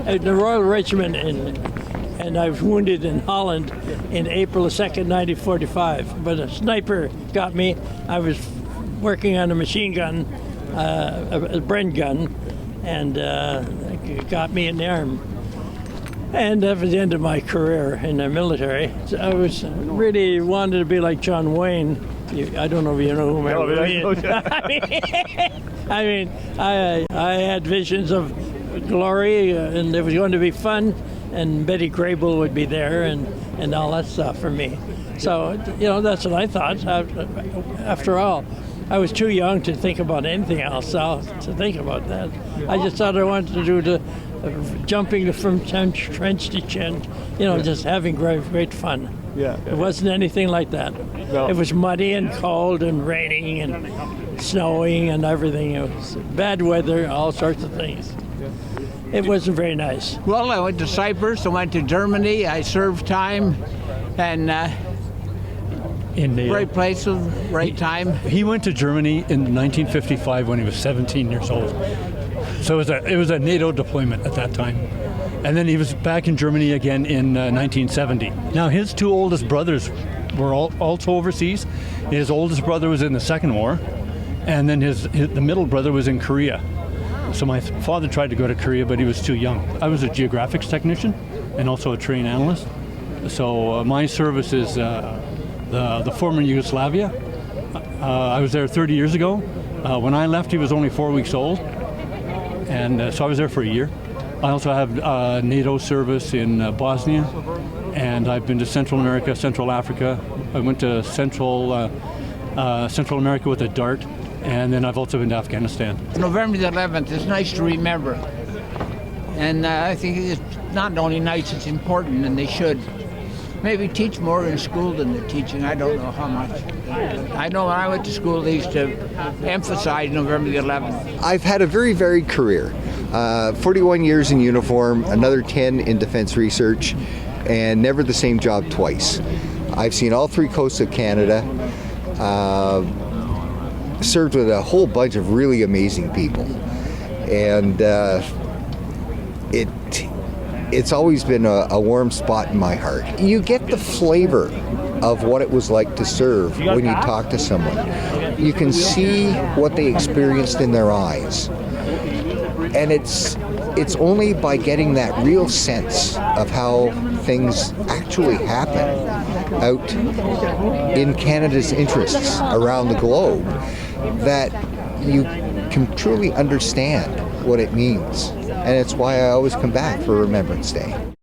the Royal Regiment, and I was wounded in Holland in April 2nd, 1945. But a sniper got me. I was working on a machine gun, a Bren gun, and it got me in the arm. And that was the end of my career in the military. So I was really wanted to be like John Wayne. I don't know if you know who I mean, I had visions of glory, and it was going to be fun, and Betty Grable would be there, and all that stuff for me. So, that's what I thought. After all, I was too young to think about anything else, to think about that. I just thought I wanted to do the jumping from trench to trench, just having great fun. Yeah. It wasn't anything like that. No. It was muddy and cold and raining and snowing and everything. It was bad weather, all sorts of things. It wasn't very nice. Well, I went to Cyprus, I went to Germany, I served time, and right place, right time. He went to Germany in 1955 when he was 17 years old. So it was a NATO deployment at that time. And then he was back in Germany again in 1970. Now, his two oldest brothers were also overseas. His oldest brother was in the Second War, and then the middle brother was in Korea. So my father tried to go to Korea, but he was too young. I was a geographics technician and also a train analyst. So my service is the former Yugoslavia. I was there 30 years ago. When I left, he was only 4 weeks old, and so I was there for a year. I also have NATO service in Bosnia, and I've been to Central America, Central Africa. I went to Central America with a DART, and then I've also been to Afghanistan. November the 11th is nice to remember, and I think it's not only nice, it's important, and they should maybe teach more in school than they're teaching. I don't know how much. I know when I went to school, they used to emphasize November the 11th. I've had a very varied career. 41 years in uniform, another 10 in defense research, and never the same job twice. I've seen all three coasts of Canada, served with a whole bunch of really amazing people, and it's always been a warm spot in my heart. You get the flavor of what it was like to serve when you talk to someone. You can see what they experienced in their eyes. And it's only by getting that real sense of how things actually happen out in Canada's interests around the globe that you can truly understand what it means. And it's why I always come back for Remembrance Day.